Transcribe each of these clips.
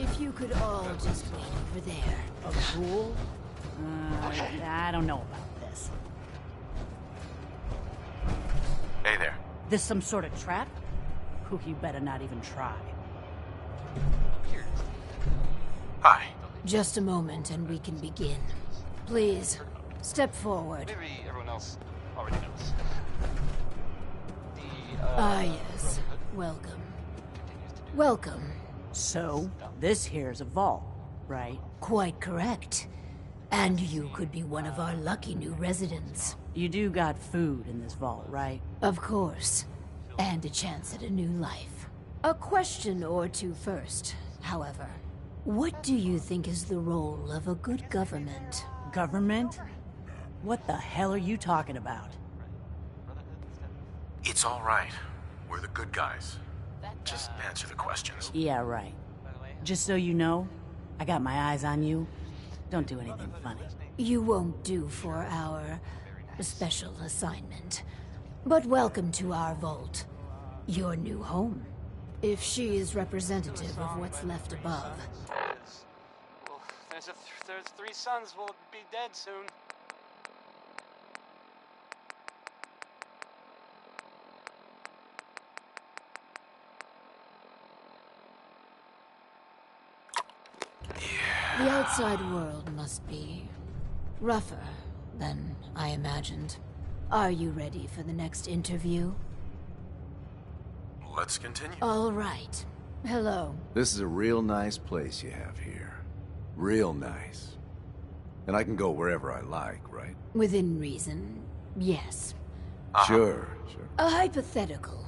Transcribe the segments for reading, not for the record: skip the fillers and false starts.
If you could all just wait over there. A ghoul? I don't know about this. Hey there. This some sort of trap? Who you better not even try. Hi. Just a moment and we can begin. Please, step forward. Maybe everyone else already knows. Yes. Welcome. Welcome. So, this here's a vault, right? Quite correct. And you could be one of our lucky new residents. You do got food in this vault, right? Of course. And a chance at a new life. A question or two first, however. What do you think is the role of a good government? Government? What the hell are you talking about? It's all right. We're the good guys. Just answer the questions. Yeah, right. Just so you know, I got my eyes on you. Don't do anything funny. You won't do for our special assignment. But welcome to our vault. Your new home. If she is representative of what's left above. Well, there's 3 sons will be dead soon. The outside world must be rougher than I imagined. Are you ready for the next interview? Let's continue. All right. Hello. This is a real nice place you have here. Real nice. And I can go wherever I like, right? Within reason, yes. Sure. A hypothetical.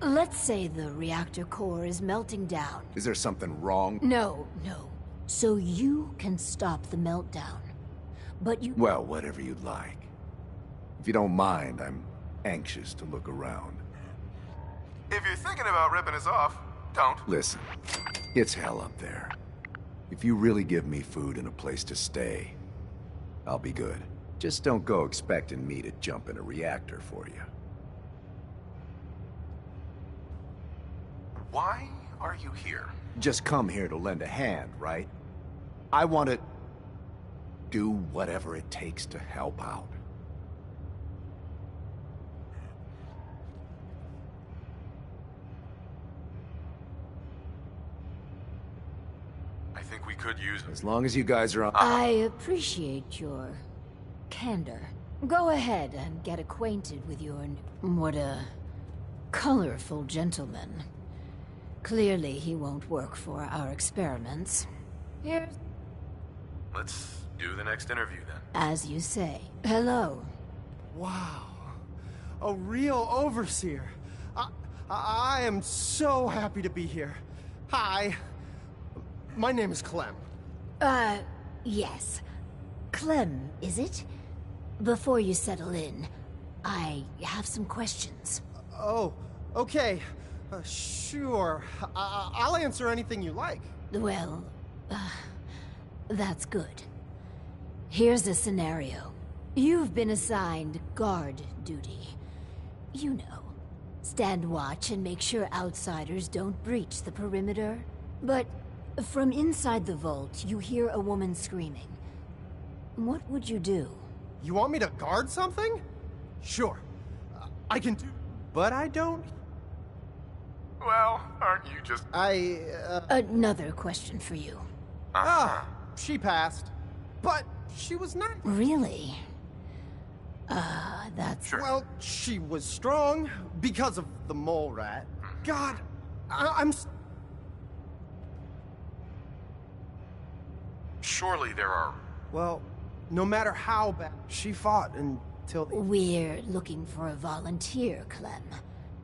Let's say the reactor core is melting down. Is there something wrong? No. So you can stop the meltdown. But you... Well, whatever you'd like. If you don't mind, I'm anxious to look around. If you're thinking about ripping us off, don't. Listen, it's hell up there. If you really give me food and a place to stay, I'll be good. Just don't go expecting me to jump in a reactor for you. Why are you here? Just come here to lend a hand, right? I want to do whatever it takes to help out. I think we could use... As long as you guys are on... I appreciate your candor. Go ahead and get acquainted with your... What a colorful gentleman. Clearly he won't work for our experiments. Here's... Let's do the next interview then. As you say. Hello. Wow. A real overseer. I am so happy to be here. Hi. My name is Clem. Yes. Clem, is it? Before you settle in, I have some questions. Oh, okay. Sure. I'll answer anything you like. Well, that's good. Here's a scenario. You've been assigned guard duty. You know, stand watch and make sure outsiders don't breach the perimeter. But from inside the vault, you hear a woman screaming. What would you do? You want me to guard something? Sure. I can do... But I don't... Well, aren't you just... Another question for you. She passed. But she was not... Really? That's... Sure. Well, she was strong because of the mole rat. God, I'm... Surely there are... Well, no matter how bad, she fought until the... We're looking for a volunteer, Clem.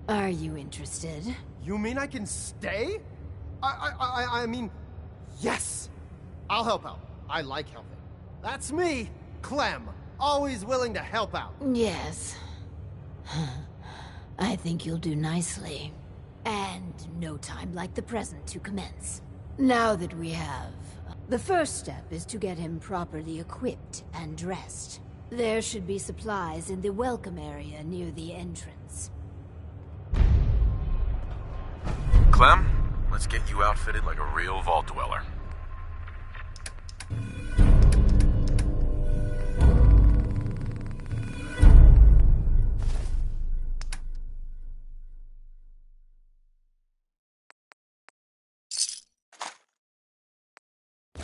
Are you interested? You mean I can stay? I mean, yes! I'll help out. I like helping. That's me, Clem. Always willing to help out. Yes. I think you'll do nicely. And no time like the present to commence. Now that we have... The first step is to get him properly equipped and dressed. There should be supplies in the welcome area near the entrance. Clem, Let's get you outfitted like a real vault dweller.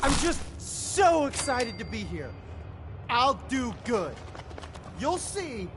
I'm just so excited to be here. I'll do good. You'll see.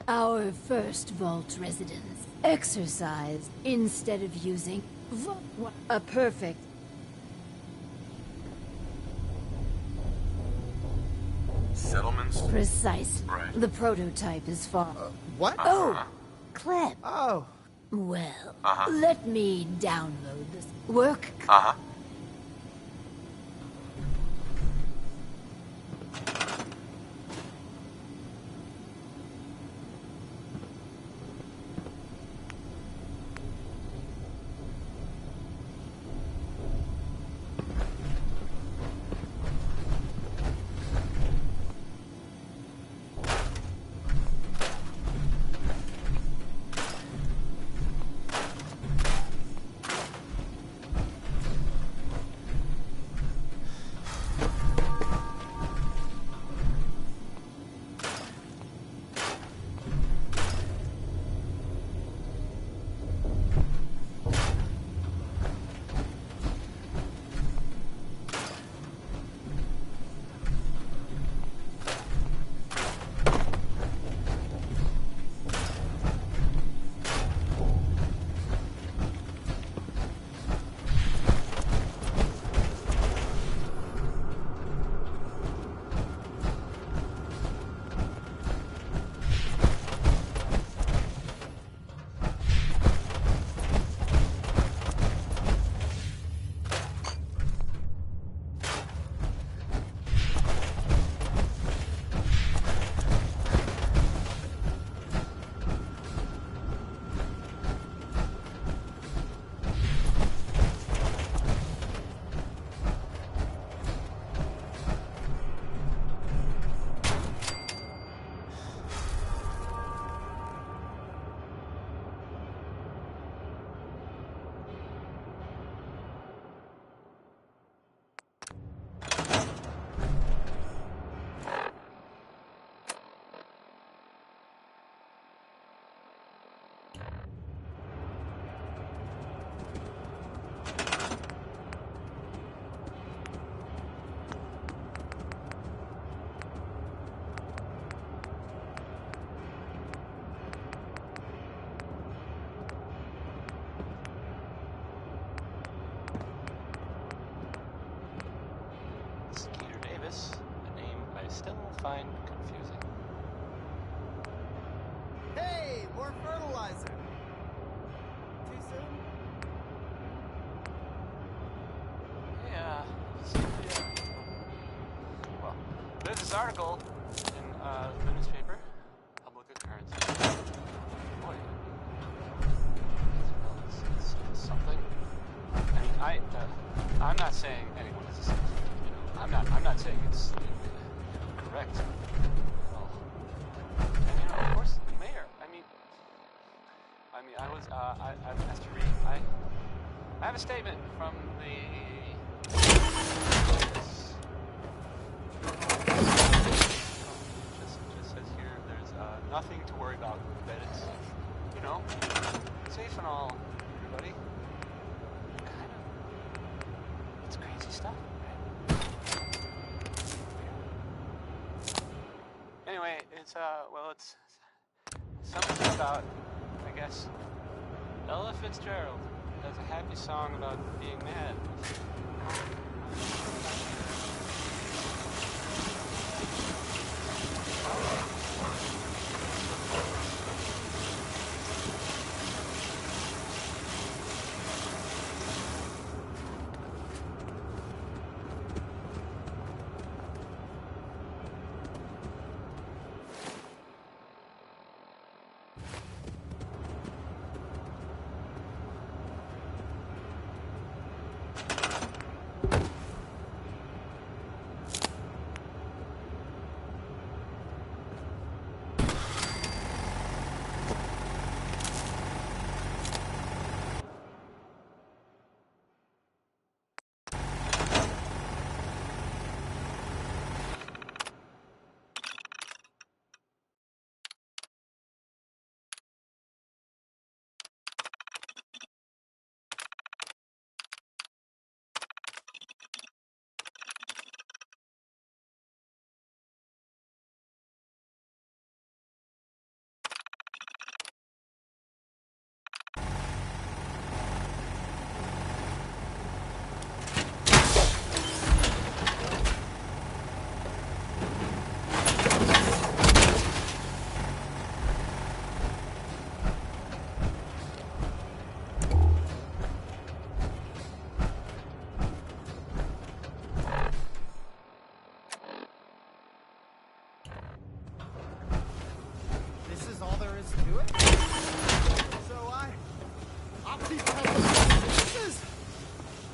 Our first vault residents exercise instead of using a perfect. Settlements? Precise. Right. The prototype is far. What? Oh, Clem. Oh. Well, let me download this. Work? Uh-huh. Still find confusing. Hey, more fertilizer. Too soon? Yeah. Well, there's this article in the newspaper, Public Occurrence. Boy, it's something. I mean, I'm not saying anyone is a saint. You know, I'm not saying it's correct. Well, and of course, the mayor. I mean, I have a statement from the... Just says here, there's nothing to worry about. That it's, you know, safe and all, everybody. Kind of, it's crazy stuff, right? Anyway, it's, well, it's something about, I guess, Ella Fitzgerald has a happy song about being mad.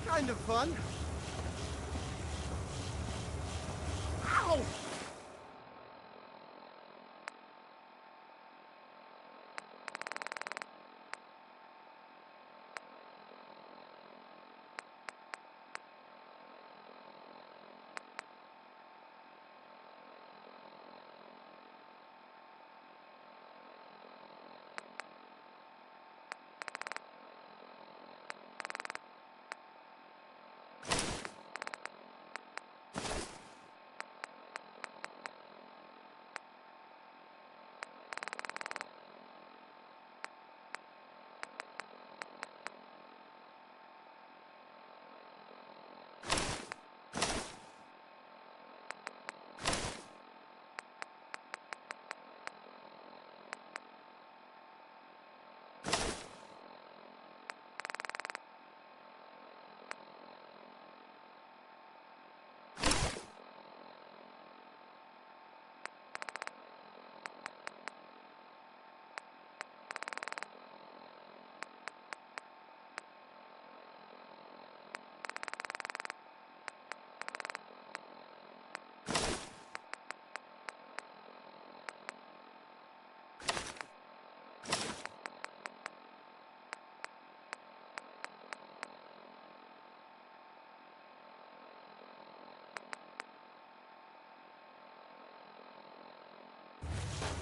Kind of fun. Ow!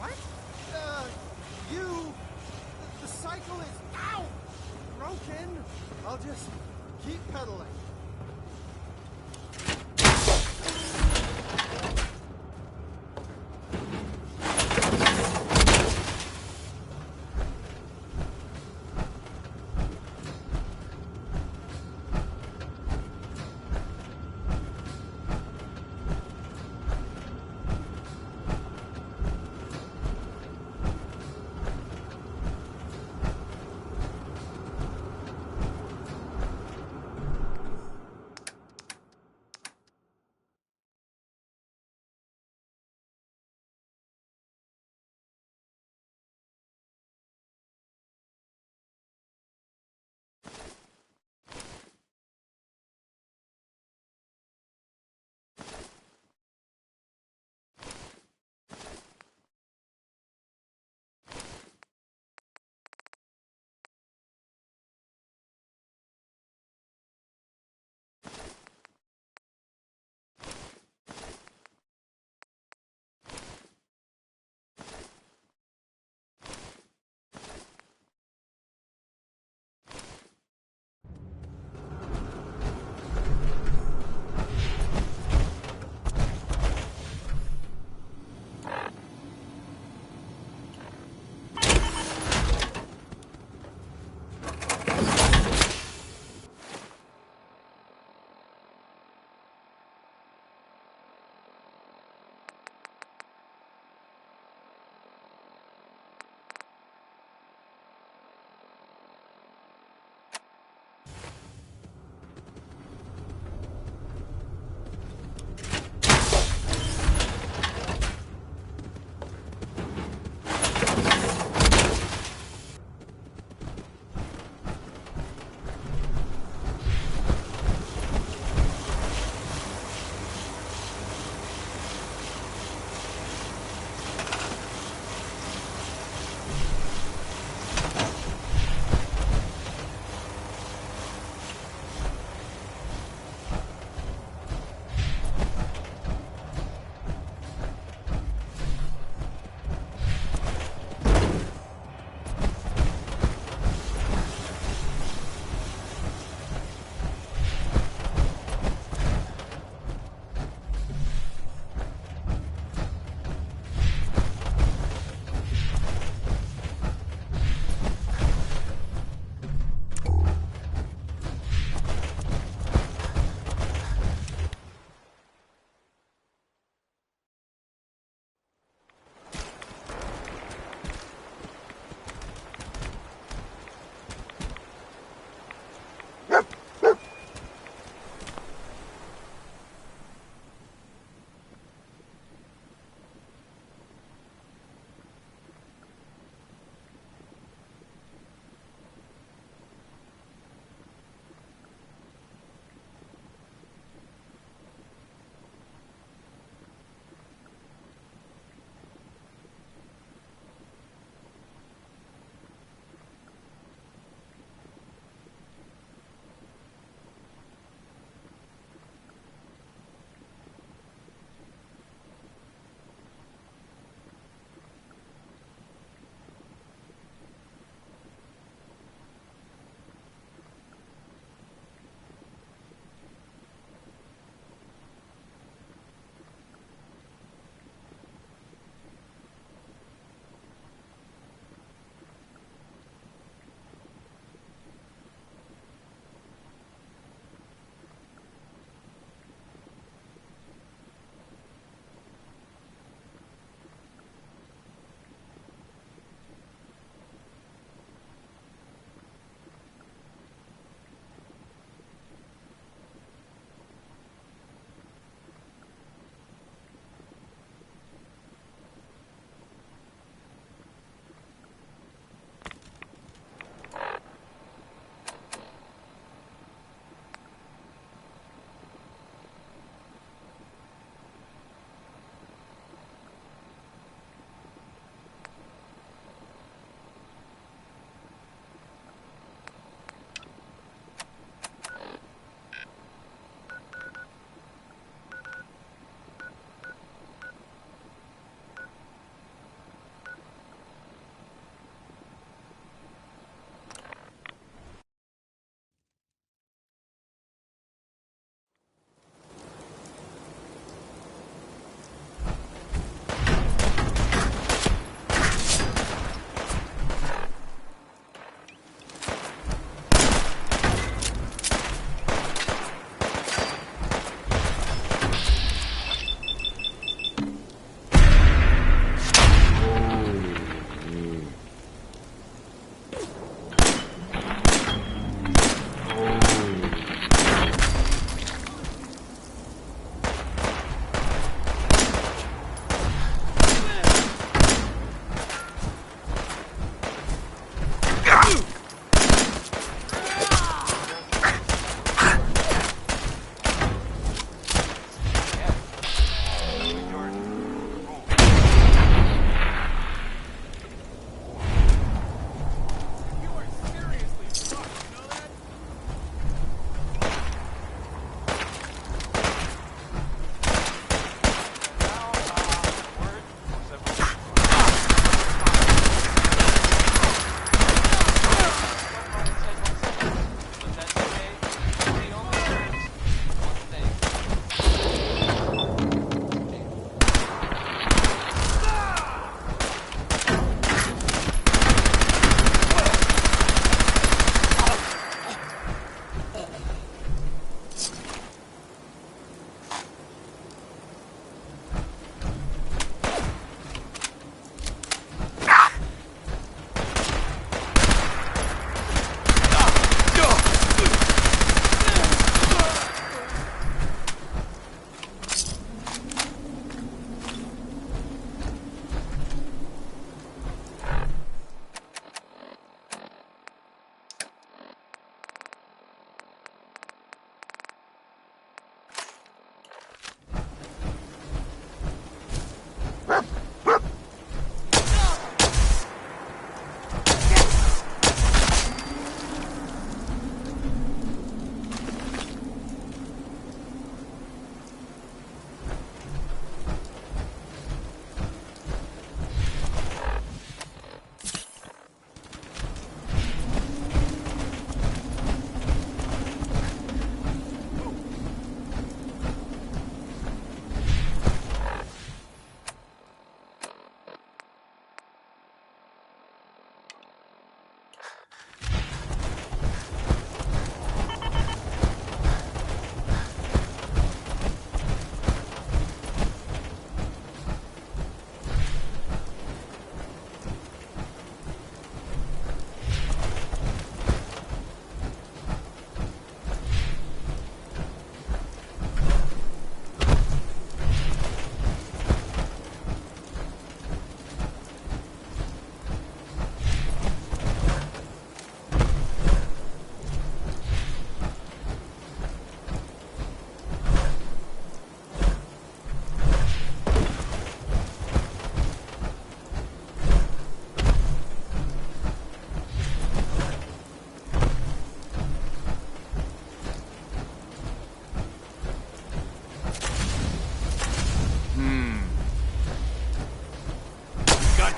What? The cycle is, ow, broken. I'll just keep pedaling.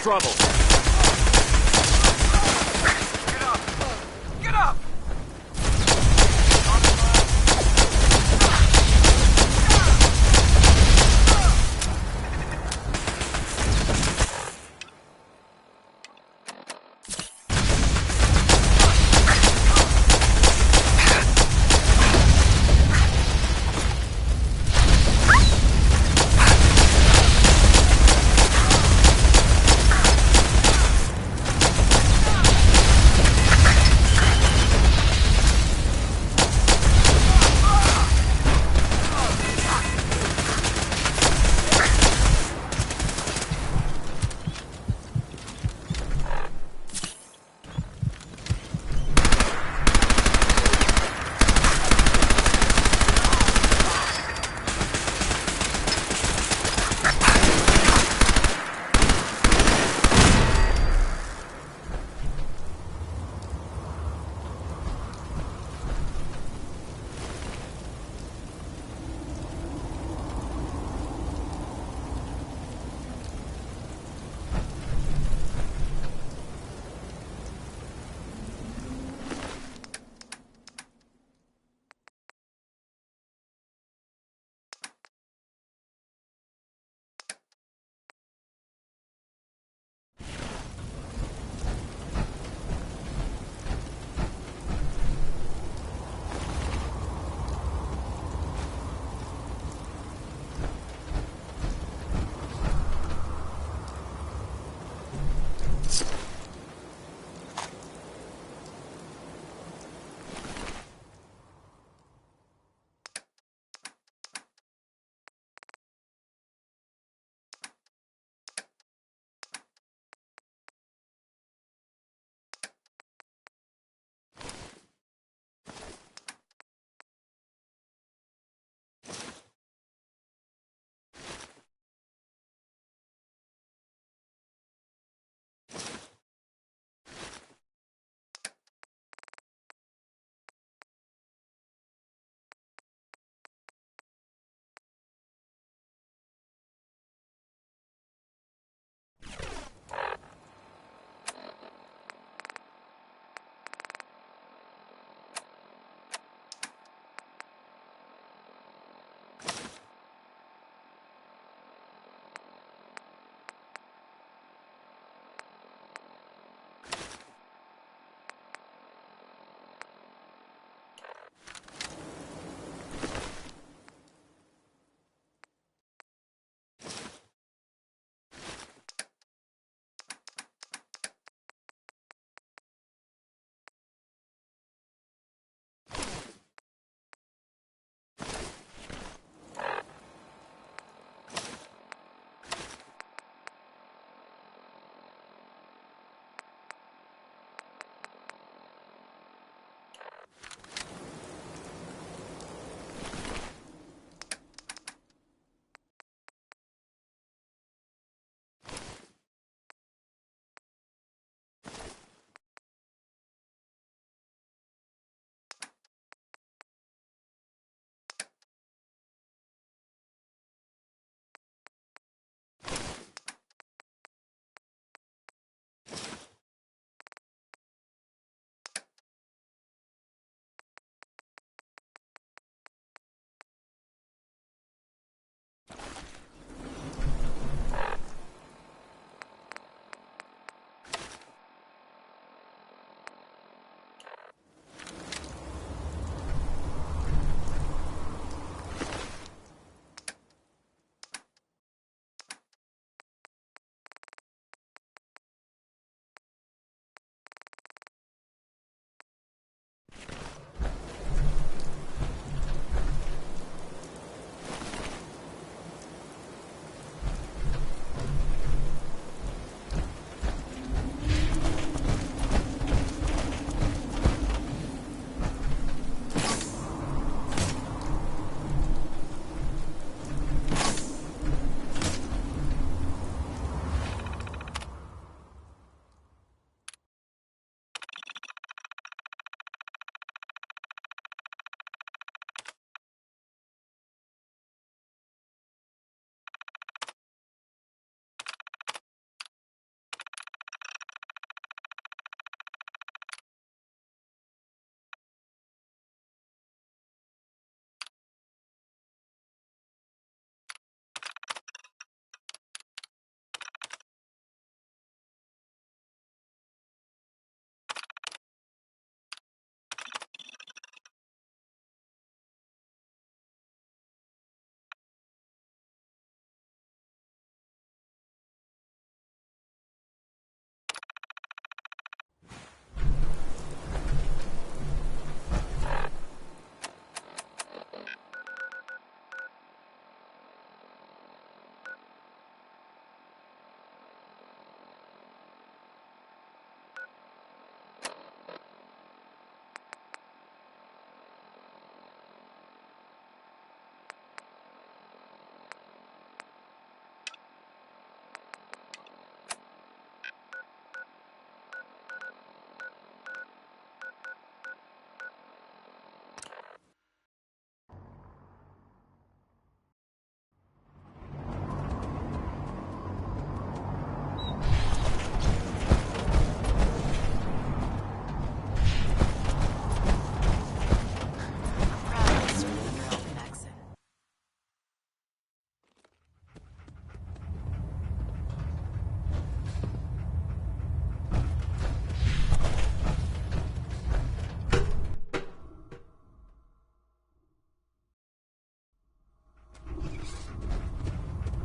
trouble. Get up! Get up!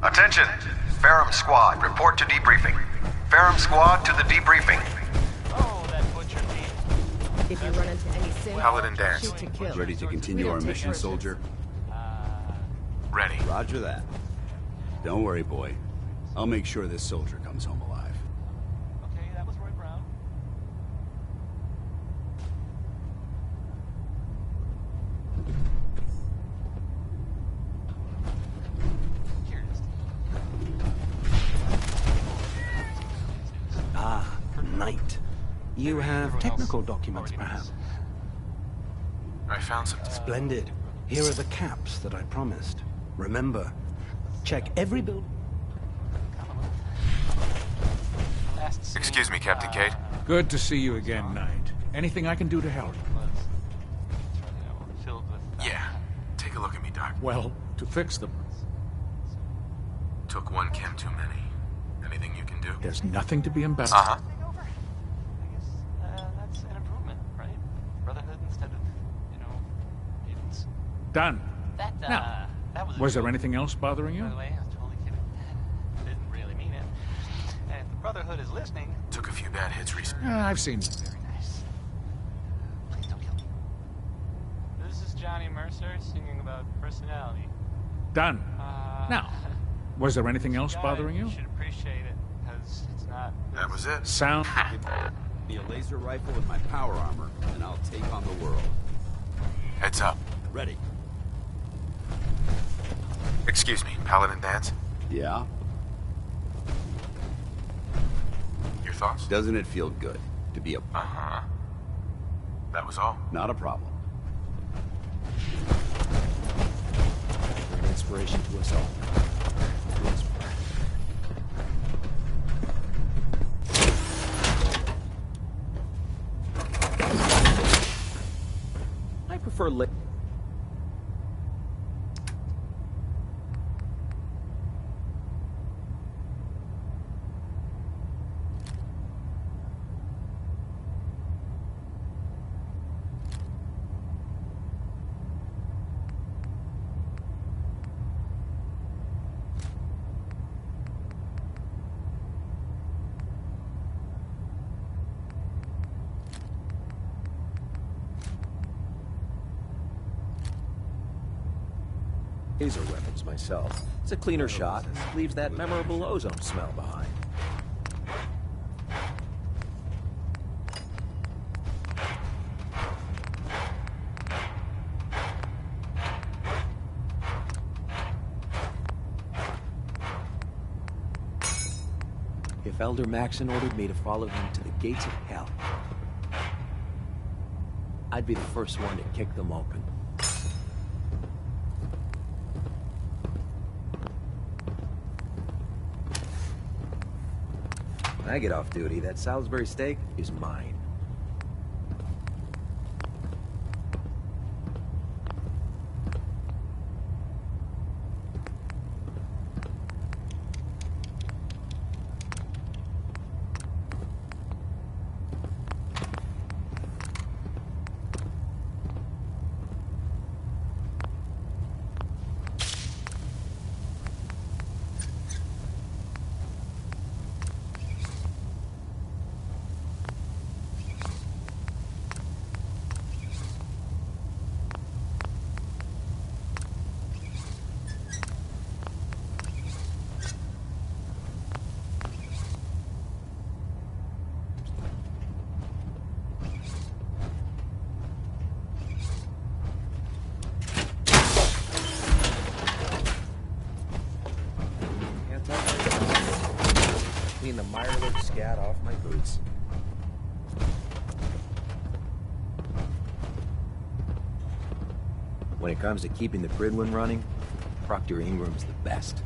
Attention! Ferrum Squad, report to debriefing. Ferrum Squad to the debriefing. Oh, that butcher meat. If you run into any sin, Paladin dance. shoot to kill. Ready to continue our mission, soldier? Ready. Roger that. Don't worry, boy. I'll make sure this soldier comes home alive. Okay, that was Roy Brown. Here it is. Ah, Knight. You have technical documents, perhaps? I found some. Splendid. Here are the caps that I promised. Remember, check every building. Excuse me, Captain Cade. Good to see you again, Knight. Anything I can do to help? Filled with Yeah. Take a look at me, Doc. Well, to fix them. Took one chem too many. Anything you can do? There's nothing to be embarrassed. Uh-huh. I guess that's an improvement, right? Brotherhood instead of, mutants. Done. That, Now, that was a was there joke, anything else bothering by you? the way. I'm totally kidding. Didn't really mean it. And if the Brotherhood is listening, Took a few bad hits recently. I've seen. very nice. Please don't kill me. This is Johnny Mercer singing about personality. Done. Now, was there anything else Guy, bothering you? You should appreciate it, because it's not... That was it. Sound. Be a laser rifle with my power armor, and I'll take on the world. Heads up. Ready? Excuse me, Paladin dance. Yeah? Your thoughts? Doesn't it feel good to be a... Uh-huh. That was all. Not a problem. You're an inspiration to us all. I prefer laser weapons myself. It's a cleaner shot and leaves that memorable ozone smell behind. If Elder Maxon ordered me to follow him to the gates of hell, I'd be the first one to kick them open. When I get off duty, that Salisbury steak is mine. Clean the mireless scat off my boots. When it comes to keeping the Gridwin running, Proctor Ingram's the best.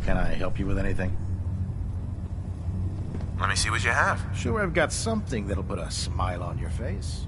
Can I help you with anything? Let me see what you have. Sure, I've got something that'll put a smile on your face.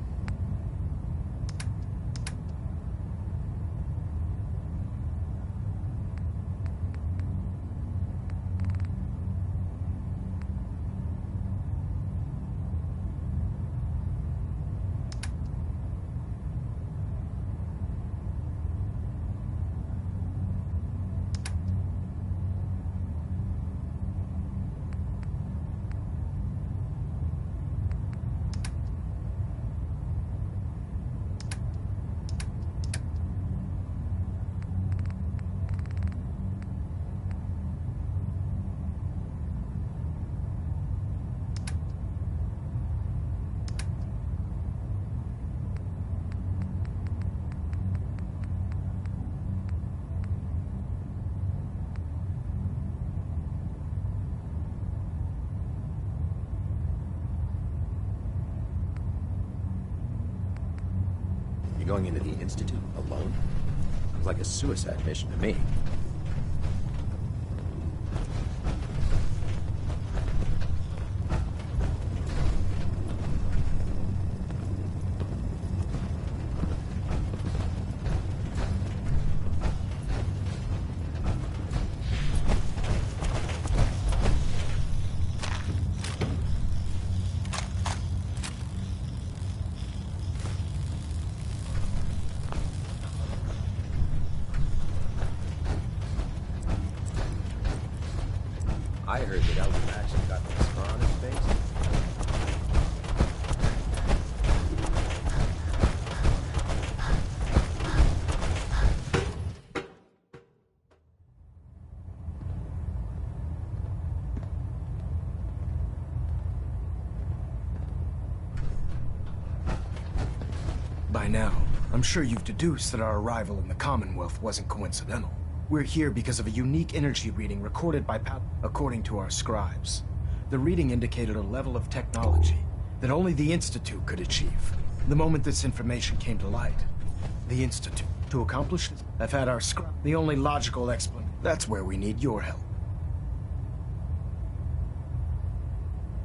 You going into the Institute alone? Sounds like a suicide mission to me. I heard that Elder Maxon got that scar on his face. By now, I'm sure you've deduced that our arrival in the Commonwealth wasn't coincidental. We're here because of a unique energy reading recorded by according to our scribes. The reading indicated a level of technology that only the Institute could achieve. The moment this information came to light, the Institute, to accomplish this, have had our scribe, the only logical explanation. That's where we need your help.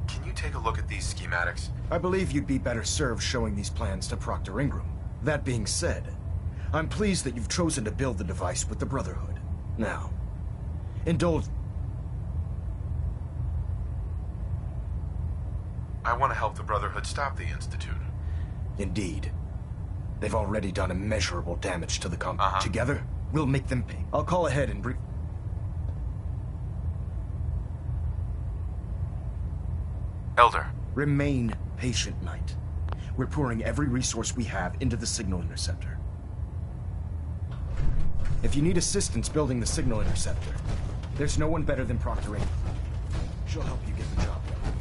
Can you take a look at these schematics? I believe you'd be better served showing these plans to Proctor Ingram. That being said, I'm pleased that you've chosen to build the device with the Brotherhood. Now, indulge... I want to help the Brotherhood stop the Institute. Indeed. They've already done immeasurable damage to the Together, we'll make them pay. I'll call ahead and brief... Elder. Remain patient, Knight. We're pouring every resource we have into the signal interceptor. If you need assistance building the signal interceptor, there's no one better than Proctor Ingram. She'll help you get the job done.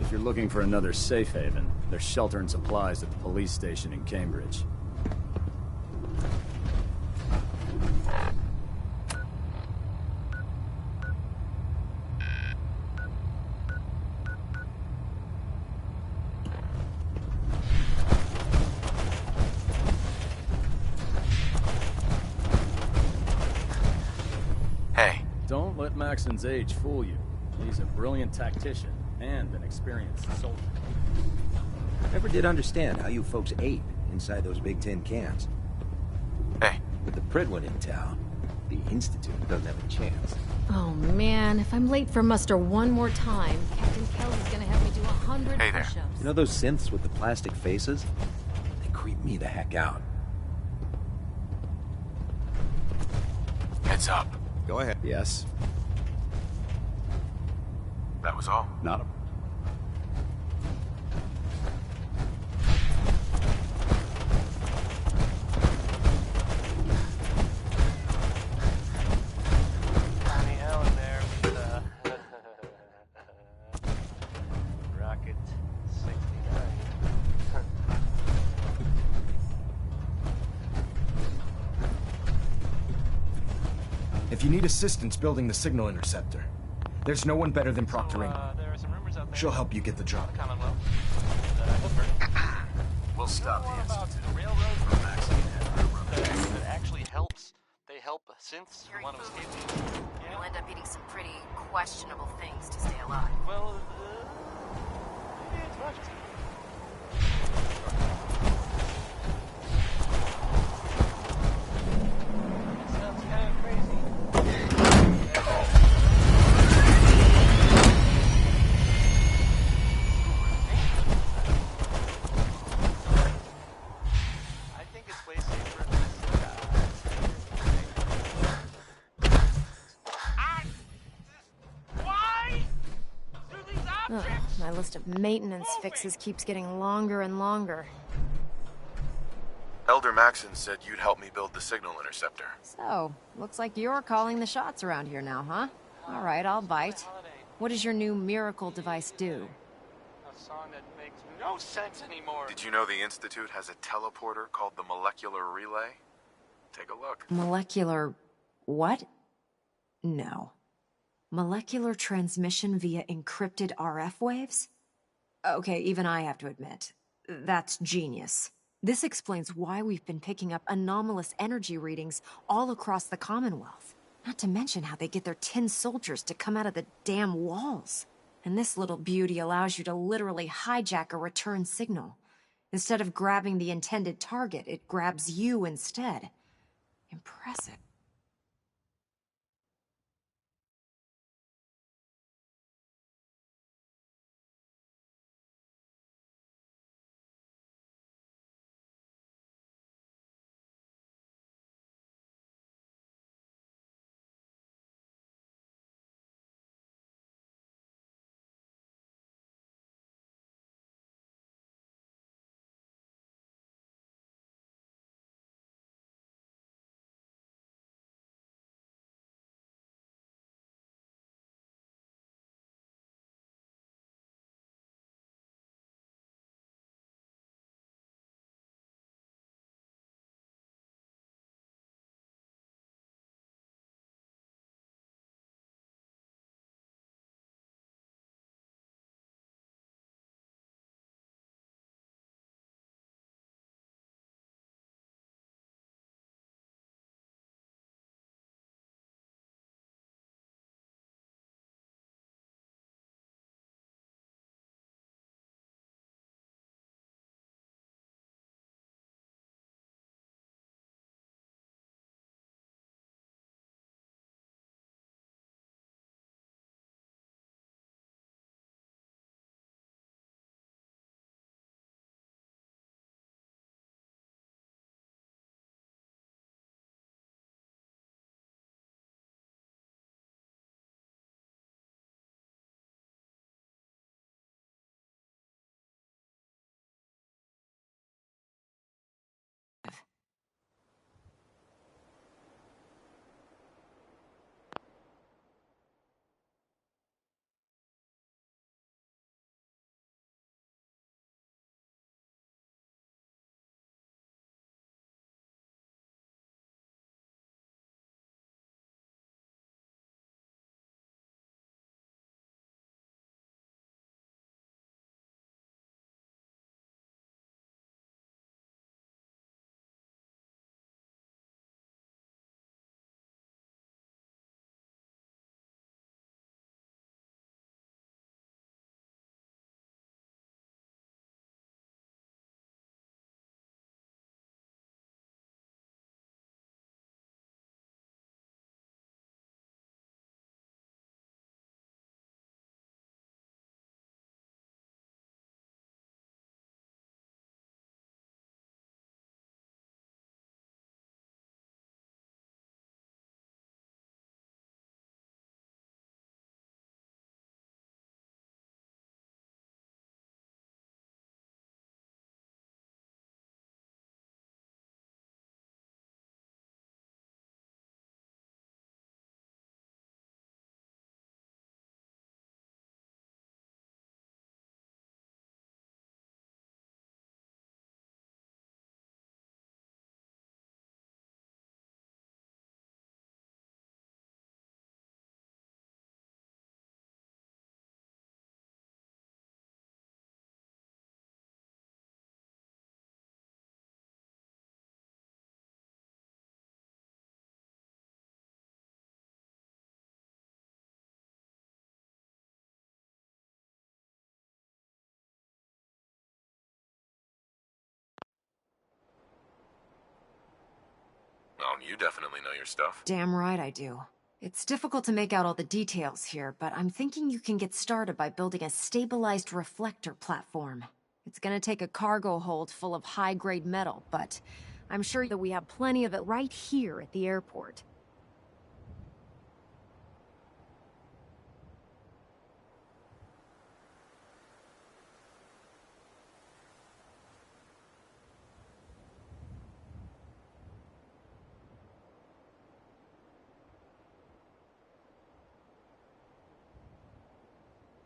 If you're looking for another safe haven, there's shelter and supplies at the police station in Cambridge. Hey. Don't let Maxon's age fool you. He's a brilliant tactician and an experienced soldier. Never did understand how you folks ate inside those big tin cans. Hey. With the Pridwin in town, the Institute doesn't have a chance. Oh man, if I'm late for muster one more time, Captain Kelly's gonna have me do 100 Hey there. push-ups. You know those synths with the plastic faces? They creep me the heck out. Heads up. Go ahead. Yes. That was all. Not a... Tiny Ellen there with Rocket 69. If you need assistance building the signal interceptor, there's no one better than Proctor Ingram. There are some rumors out there. She'll help you get the job. Commonwealth. We'll stop the about Institute. the railroad from Maxon that actually helps. They help synths who want to escape. You'll end up eating some pretty questionable things to stay alive. Well, maybe it's not just. It sounds kind of crazy. I think it's way safer than Why do these Ugh, my list of maintenance fixes keeps getting longer and longer. Elder Maxon said you'd help me build the signal interceptor. So, looks like you're calling the shots around here now, huh? All right, I'll bite. What does your new miracle device do? A song that makes no sense anymore. Did you know the Institute has a teleporter called the Molecular Relay? Take a look. Molecular... what? No. Molecular transmission via encrypted RF waves? Okay, even I have to admit, that's genius. This explains why we've been picking up anomalous energy readings all across the Commonwealth. Not to mention how they get their tin soldiers to come out of the damn walls. And this little beauty allows you to literally hijack a return signal. Instead of grabbing the intended target, it grabs you instead. Impressive. Oh, you definitely know your stuff. Damn right I do. It's difficult to make out all the details here, but I'm thinking you can get started by building a stabilized reflector platform. It's gonna take a cargo hold full of high-grade metal, but I'm sure that we have plenty of it right here at the airport.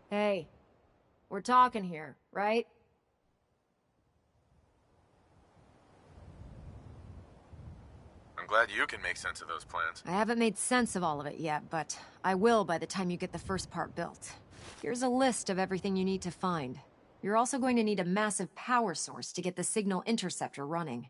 Hey, we're talking here, right? I'm glad you can make sense of those plans. I haven't made sense of all of it yet, but I will by the time you get the first part built. Here's a list of everything you need to find. You're also going to need a massive power source to get the signal interceptor running.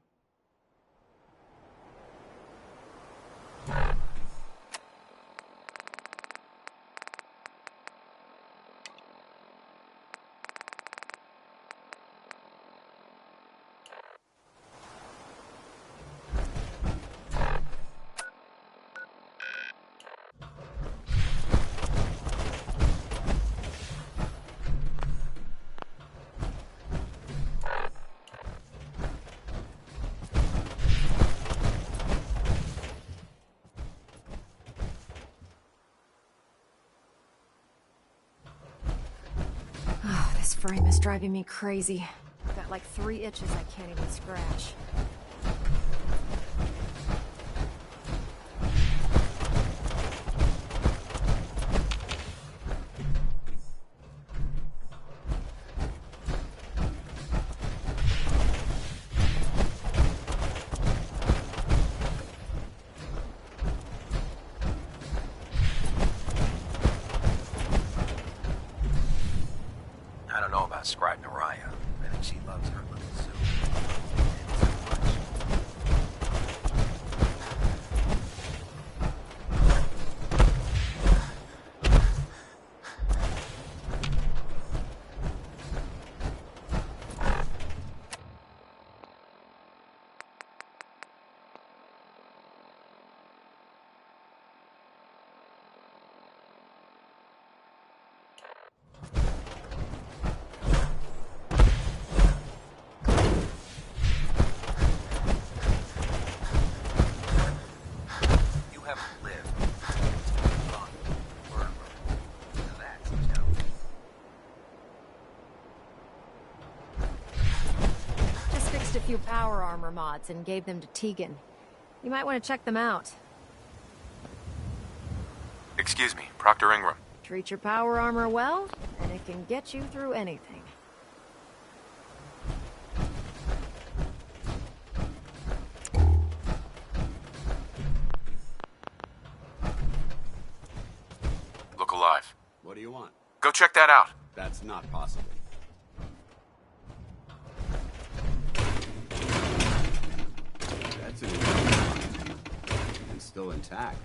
This frame is driving me crazy. I've got like 3 itches I can't even scratch. I don't know about Scribe Naraya. I think she loves her little soup. A few power armor mods and gave them to Tegan. You might want to check them out. Excuse me, Proctor Ingram. Treat your power armor well, and it can get you through anything. Look alive. What do you want? Go check that out. That's not possible. That's an and still intact.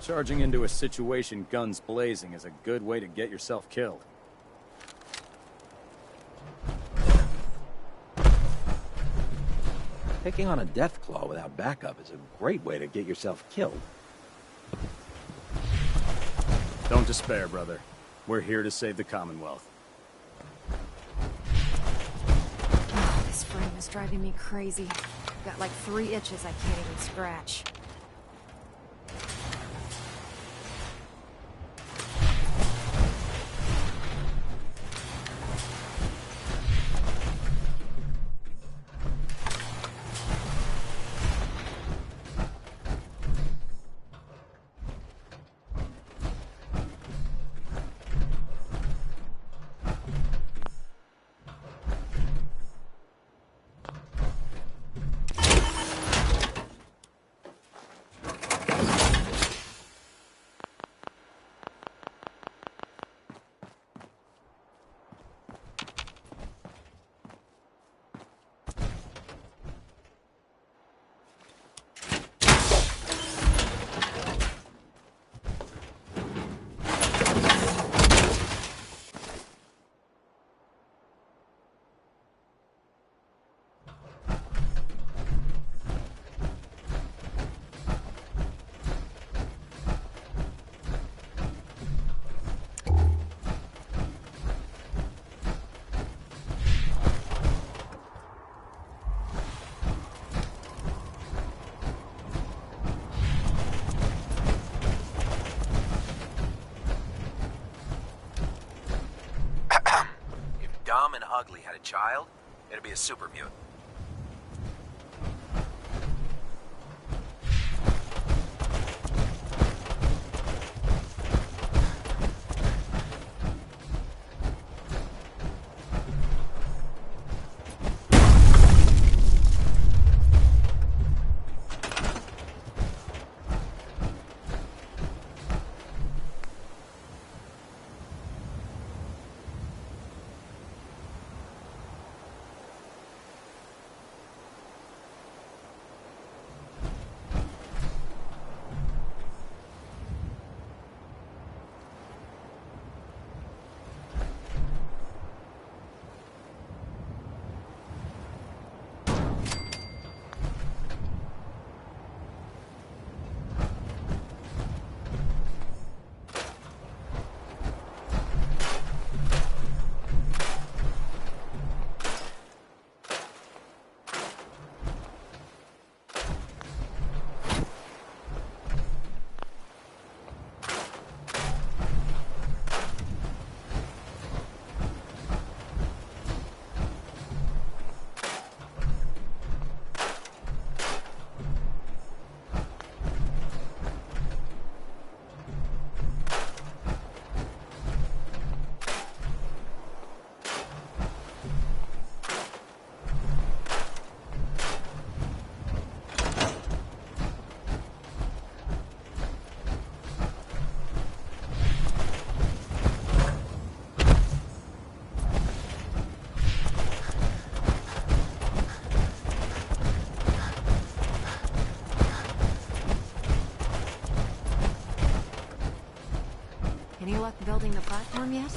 Charging into a situation guns blazing is a good way to get yourself killed. Taking on a death claw without backup is a great way to get yourself killed. Don't despair, brother. We're here to save the Commonwealth. Oh, this frame is driving me crazy. I've got like 3 itches I can't even scratch. ugly had a child, it'd be a super mutant. Any luck building the platform yet?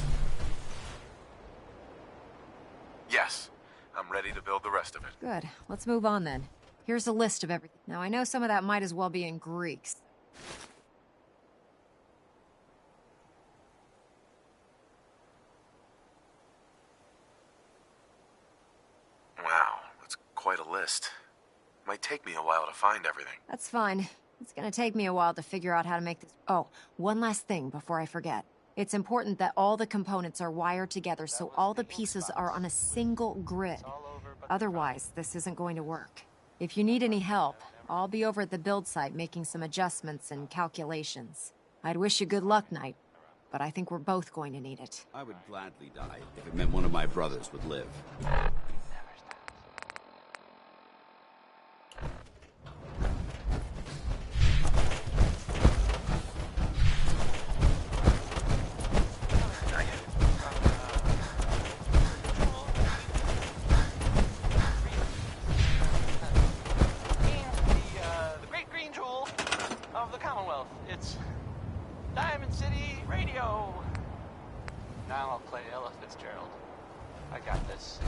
Yes. I'm ready to build the rest of it. Good. Let's move on then. Here's a list of everything. Now, I know some of that might as well be in Greek. Wow, that's quite a list. Might take me a while to find everything. That's fine. It's gonna take me a while to figure out how to make this. Oh, one last thing before I forget. It's important that all the components are wired together so all the pieces are on a single grid. Otherwise, this isn't going to work. If you need any help, I'll be over at the build site making some adjustments and calculations. I'd wish you good luck, Knight, but I think we're both going to need it. I would gladly die if it meant one of my brothers would live. It's Diamond City Radio. Now I'll play Ella Fitzgerald. I got this.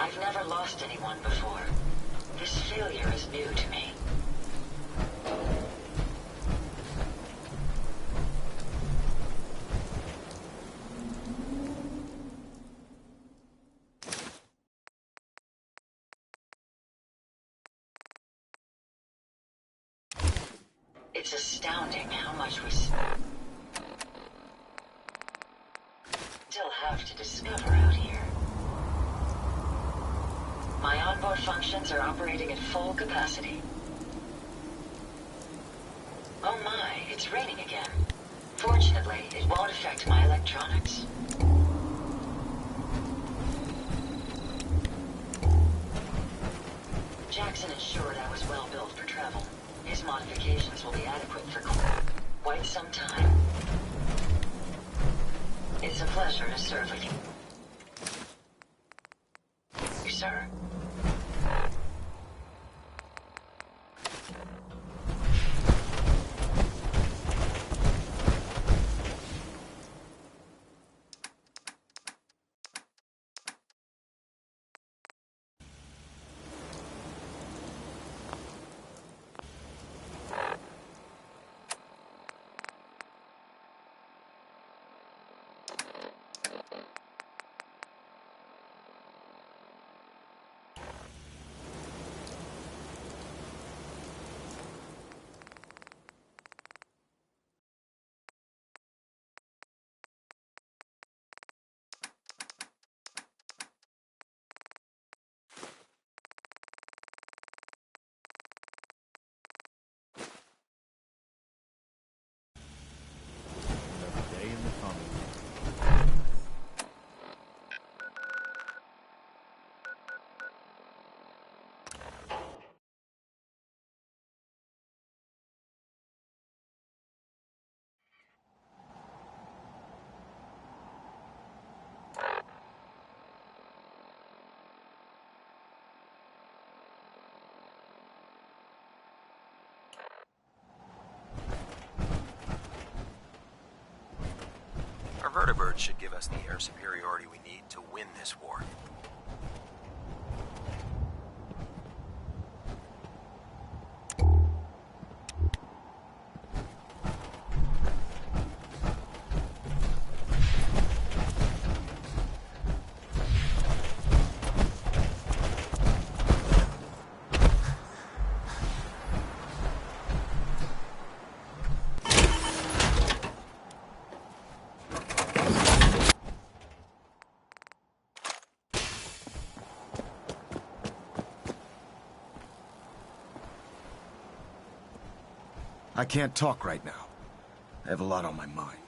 I've never lost anyone before. This failure is new to me. It's astounding how much we still have to discover out here. My onboard functions are operating at full capacity. Oh my, it's raining again. Fortunately, it won't affect my electronics. Jackson ensured I was well built for travel. His modifications will be adequate for quite some time. It's a pleasure to serve with you, sir. Our vertibirds should give us the air superiority we need to win this war. I can't talk right now. I have a lot on my mind.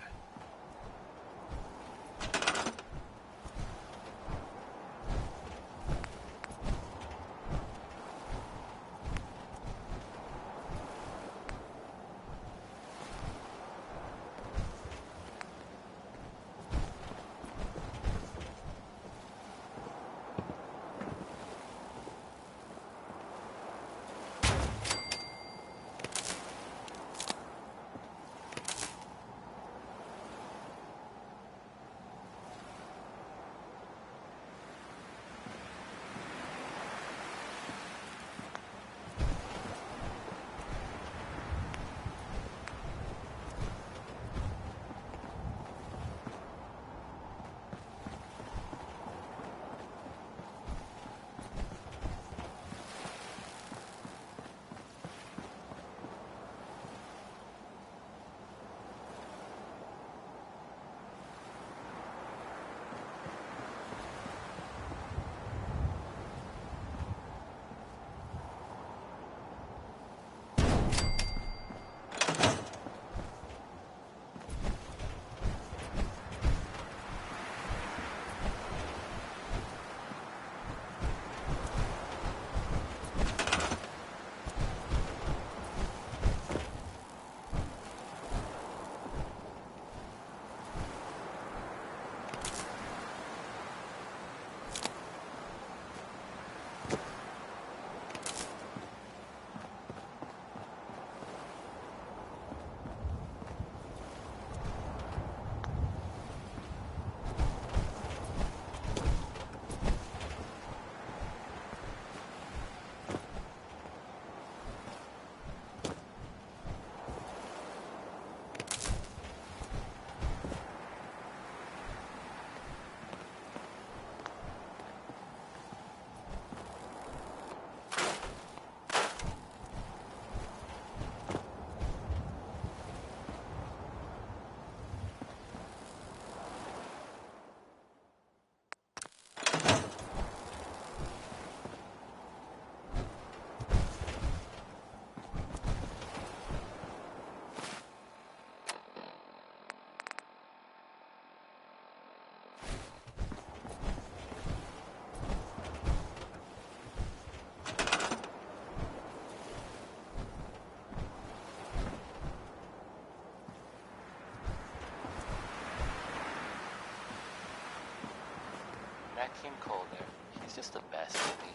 Rat King Cole there. He's just the best, isn't he?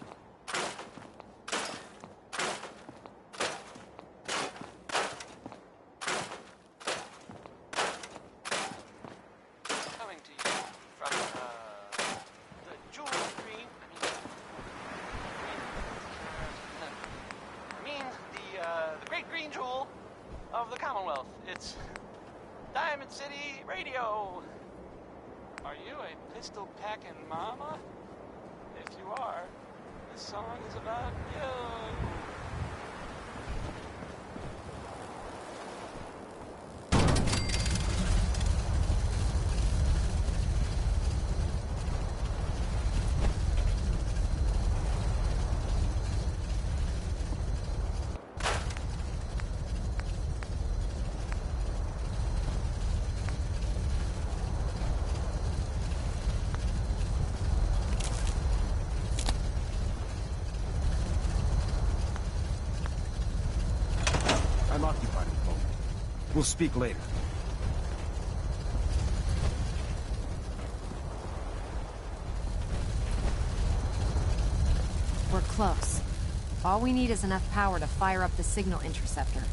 Coming to you from the Jewel Green. The Great Green Jewel of the Commonwealth. It's Diamond City Radio. Are you a pistol-packing mama? If you are, this song is about you. I'm occupied at the moment. We'll speak later. We're close. All we need is enough power to fire up the signal interceptor.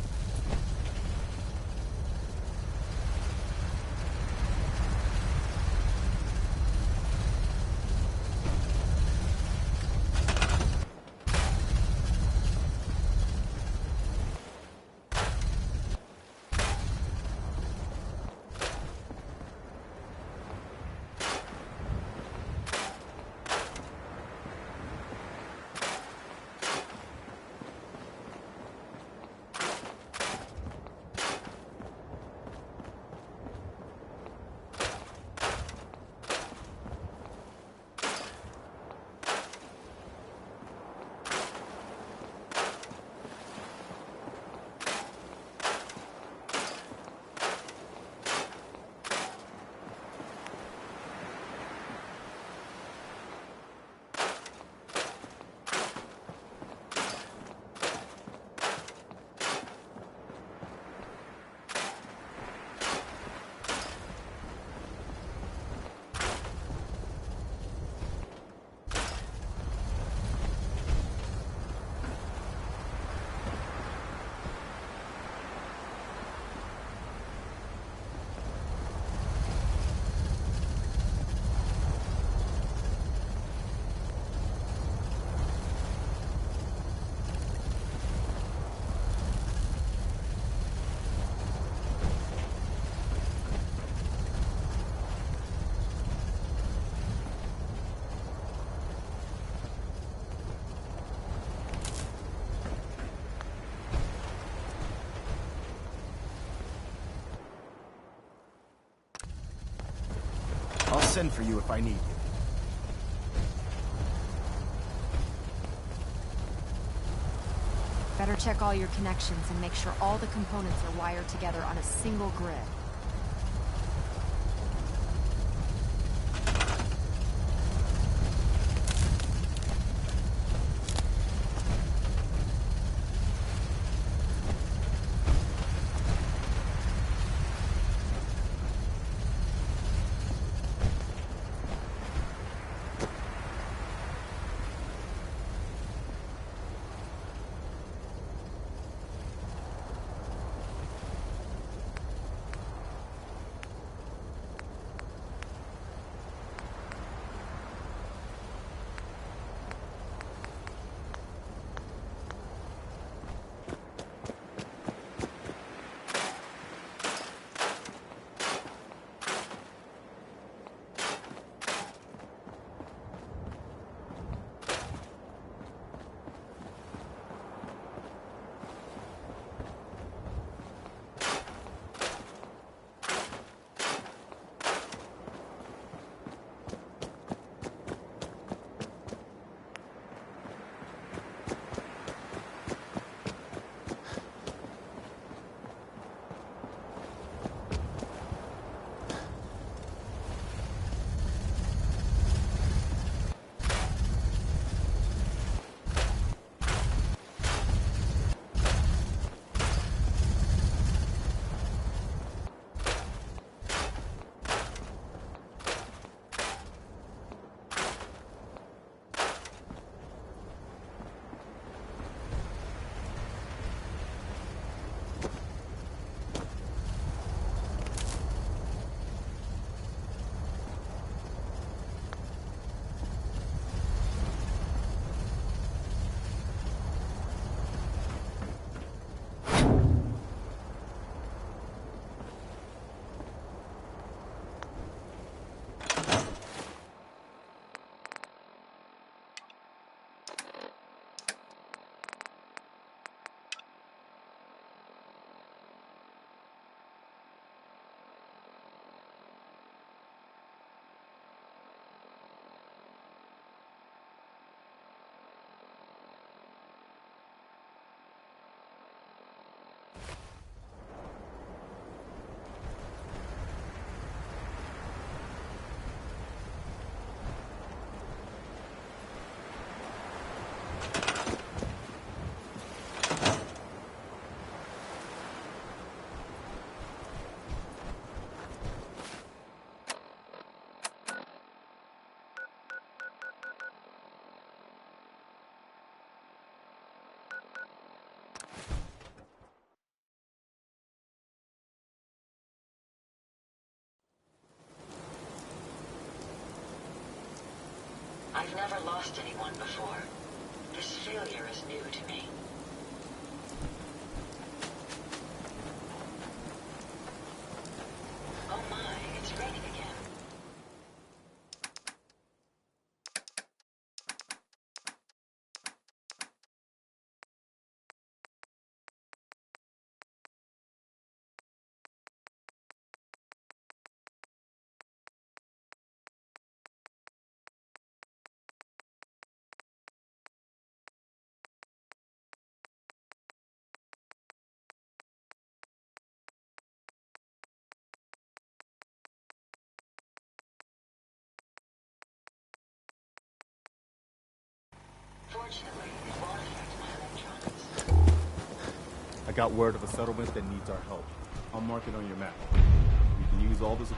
I'll send for you if I need you. Better check all your connections and make sure all the components are wired together on a single grid. I've never lost anyone before. This failure is new to me. Oh my, it's raining again. Fortunately, it won't affect my electronics. I got word of a settlement that needs our help. I'll mark it on your map. We can use all this.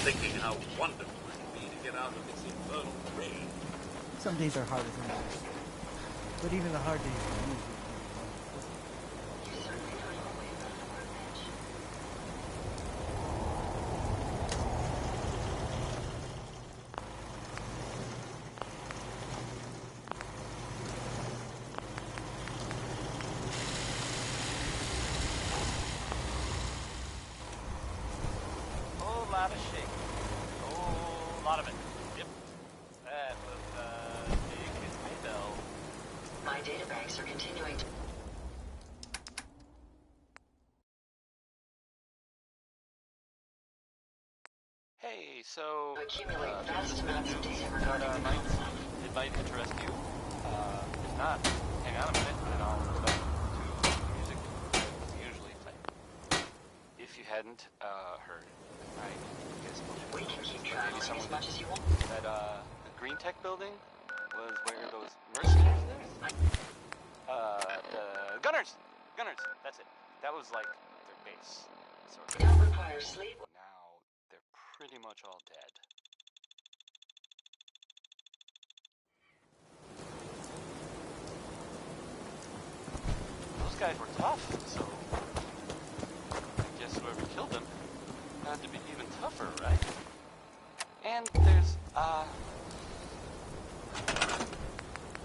Thinking how wonderful it would be to get out of this infernal rain. Some days are harder than others. But even the hard days are easy. Lot of shaking. Oh, a lot of it. Yep. That was big as my bell. My databanks are continuing to... Hey, so accumulate vast amounts of data regarding the it might interest you. If not, hang on a minute and I'll go back to the music we usually play. If you hadn't heard, I guess we can keep traveling as much as you want. That the Green Tech building was where those mercenaries live. The Gunners, that's it. That was like their base. Sort of. They don't require sleep. Now they're pretty much all dead. Those guys were tough, so I guess whoever killed them had to be even tougher, right? And there's, I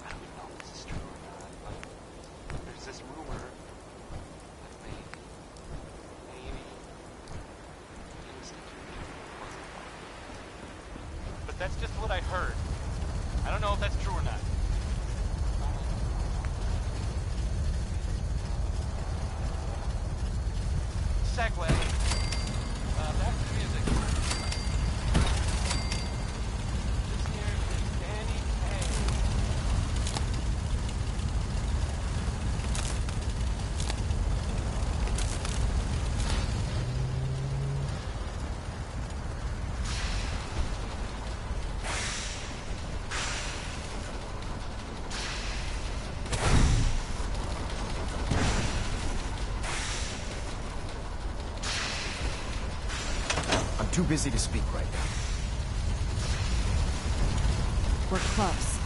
don't know if this is true or not, but there's this rumor that maybe but that's just what I heard. I don't know if that's true or not. Segue. Back to music. This here is Danny Kaye. Too busy to speak right now. We're close.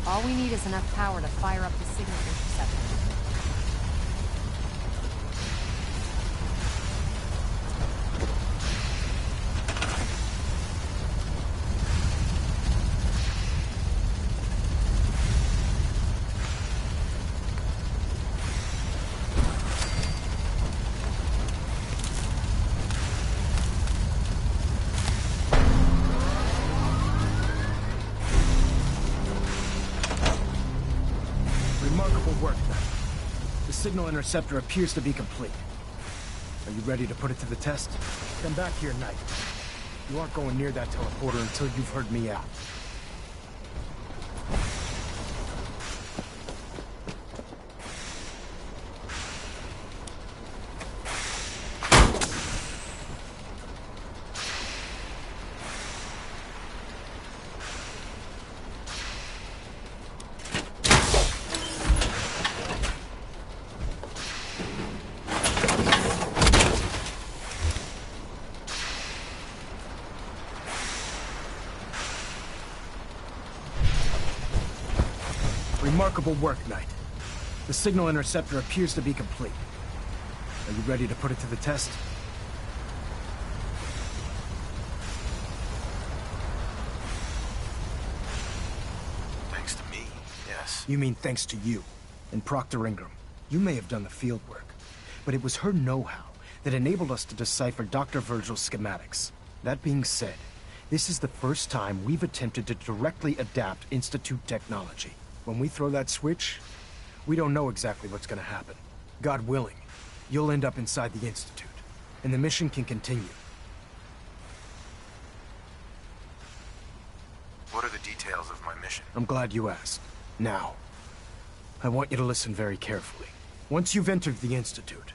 All we need is enough power to fire up the signal interceptor. signal interceptor appears to be complete. Are you ready to put it to the test? Come back here, Knight. You aren't going near that teleporter until you've heard me out. Remarkable work, Knight. The signal interceptor appears to be complete. Are you ready to put it to the test? Thanks to me, yes. You mean thanks to you and Proctor Ingram. You may have done the field work, but it was her know-how that enabled us to decipher Dr. Virgil's schematics. That being said, this is the first time we've attempted to directly adapt Institute technology. When we throw that switch, we don't know exactly what's gonna happen. God willing, you'll end up inside the Institute, and the mission can continue. What are the details of my mission? I'm glad you asked. Now, I want you to listen very carefully. Once you've entered the Institute,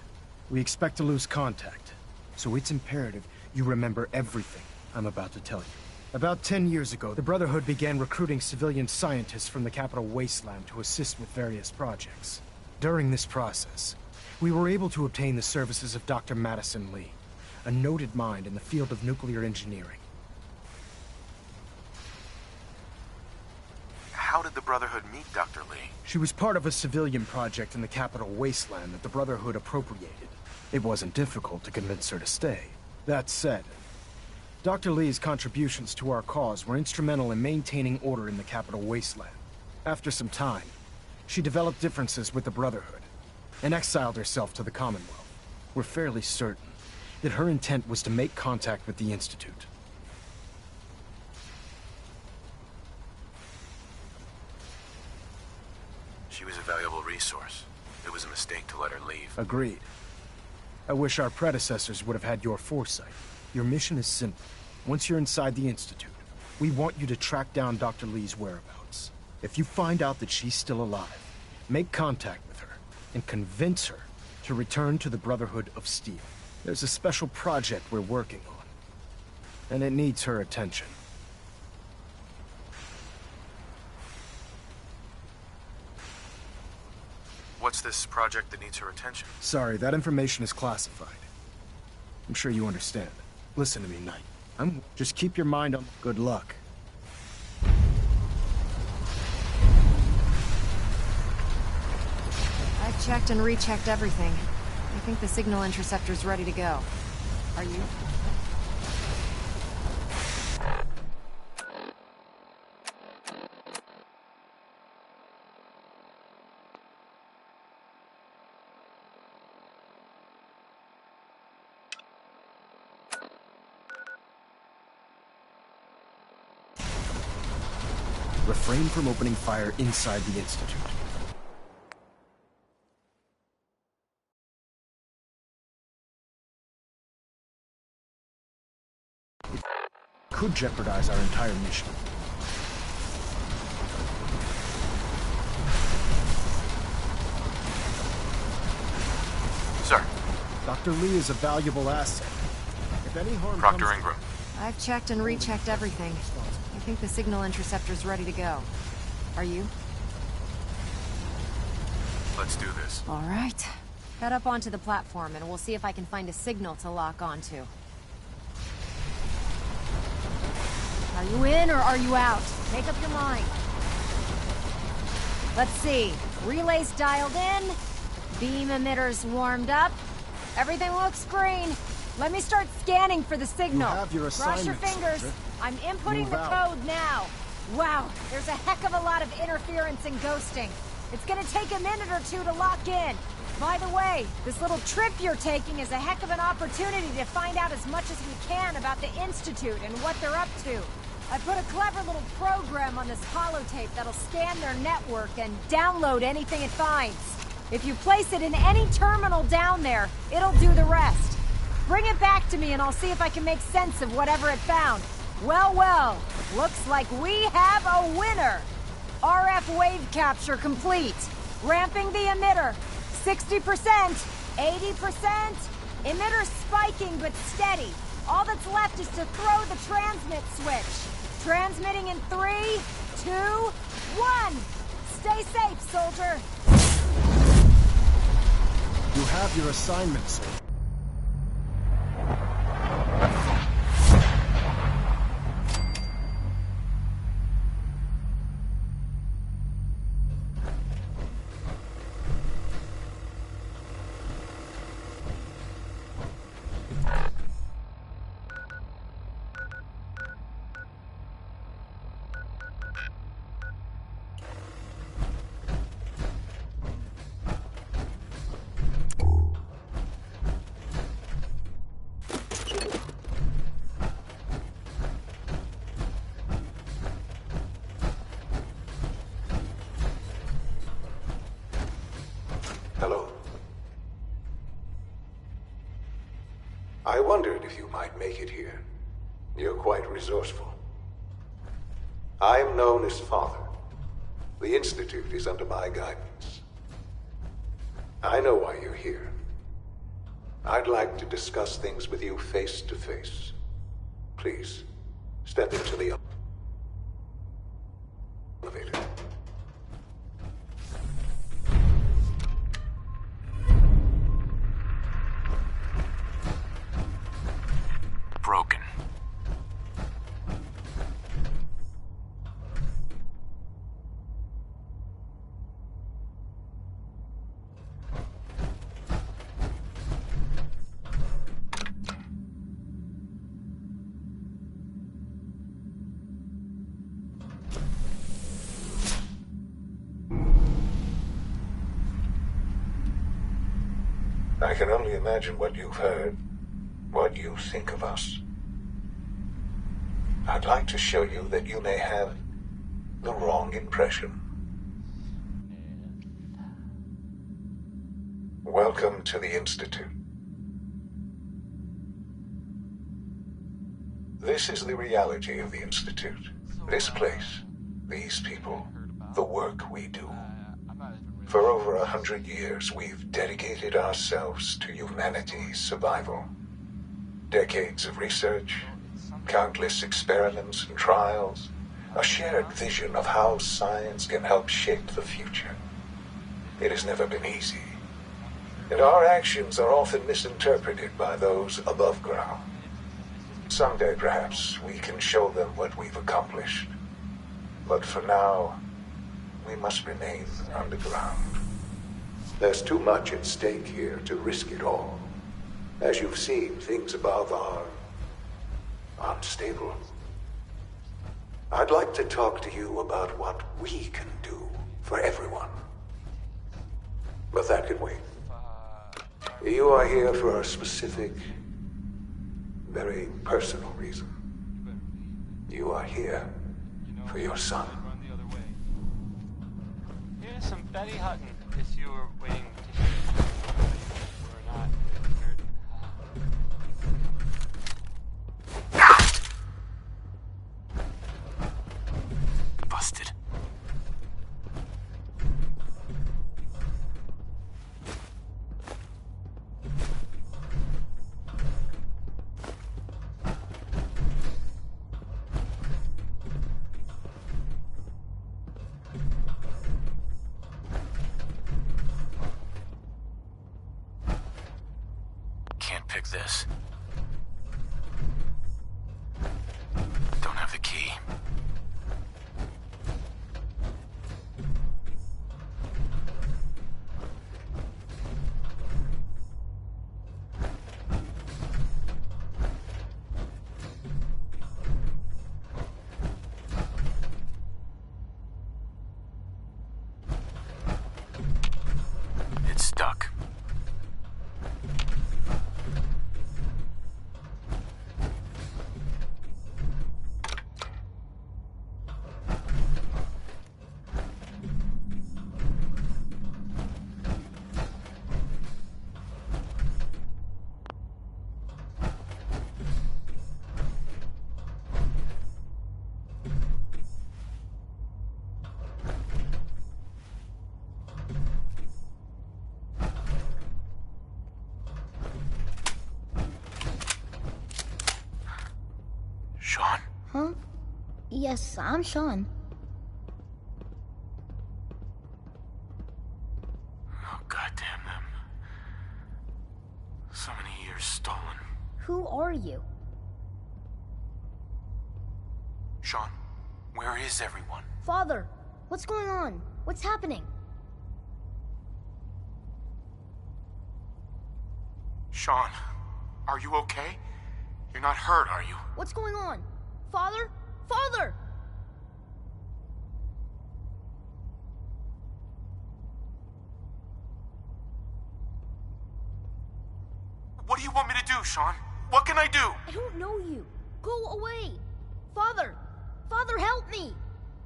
we expect to lose contact, so it's imperative you remember everything I'm about to tell you. About 10 years ago, the Brotherhood began recruiting civilian scientists from the capital wasteland to assist with various projects. During this process, we were able to obtain the services of Dr. Madison Lee, a noted mind in the field of nuclear engineering. How did the Brotherhood meet Dr. Lee? She was part of a civilian project in the capital wasteland that the Brotherhood appropriated. It wasn't difficult to convince her to stay. That said, Dr. Lee's contributions to our cause were instrumental in maintaining order in the capital wasteland. After some time, she developed differences with the Brotherhood and exiled herself to the Commonwealth. We're fairly certain that her intent was to make contact with the Institute. She was a valuable resource. It was a mistake to let her leave. Agreed. I wish our predecessors would have had your foresight. Your mission is simple. Once you're inside the Institute, we want you to track down Dr. Lee's whereabouts. If you find out that she's still alive, make contact with her and convince her to return to the Brotherhood of Steel. There's a special project we're working on, and it needs her attention. What's this project that needs her attention? Sorry, that information is classified. I'm sure you understand. Listen to me, Knight. Just keep your mind on... Good luck. I've checked and rechecked everything. I think the signal interceptor's ready to go. Are you? Refrain from opening fire inside the Institute. It could jeopardize our entire mission. Sir. Dr. Lee is a valuable asset. If any harm Proctor Ingram. I've checked and rechecked everything. I think the signal interceptor's ready to go. Are you? Let's do this. All right. Head up onto the platform and we'll see if I can find a signal to lock onto. Are you in or are you out? Make up your mind. Let's see. Relays dialed in. Beam emitters warmed up. Everything looks green. Let me start scanning for the signal. You have your Cross your assignment, fingers. soldier. I'm inputting Move the out. code now. Wow, there's a heck of a lot of interference and ghosting. It's gonna take a minute or two to lock in. By the way, this little trip you're taking is a heck of an opportunity to find out as much as we can about the Institute and what they're up to. I put a clever little program on this holotape that'll scan their network and download anything it finds. If you place it in any terminal down there, it'll do the rest. Bring it back to me and I'll see if I can make sense of whatever it found. Well, well, looks like we have a winner. RF wave capture complete. Ramping the emitter. 60%, 80%. Emitter spiking but steady. All that's left is to throw the transmit switch. Transmitting in 3, 2, 1. Stay safe, soldier. You have your assignment, sir. Hello. I wondered if you might make it here. You're quite resourceful. I am known as Father. The Institute is under my guidance. I know why you're here. I'd like to discuss things with you face to face. Please, step into the elevator. Broken. I can only imagine what you've heard, what you think of us. I'd like to show you that you may have the wrong impression. Welcome to the Institute. This is the reality of the Institute. This place, these people, the work we do. For over 100 years, we've dedicated ourselves to humanity's survival. Decades of research, countless experiments and trials, a shared vision of how science can help shape the future. It has never been easy, and our actions are often misinterpreted by those above ground. Someday, perhaps, we can show them what we've accomplished. But for now, we must remain underground. There's too much at stake here to risk it all. As you've seen, things above are unstable. I'd like to talk to you about what we can do for everyone. But that can wait. You are here for a specific, very personal reason. You are here for your son. Here's some Betty Hutton, if you were waiting to hear it. Or not. Busted. Can't pick this. Don't have the key. It's stuck. Huh? Yes, I'm Sean. Oh, goddamn them. So many years stolen. Who are you? Sean, where is everyone? Father, what's going on? What's happening? Sean, are you okay? You're not hurt, are you? What's going on? Father? Father! What do you want me to do, Sean? What can I do? I don't know you. Go away. Father! Father, help me!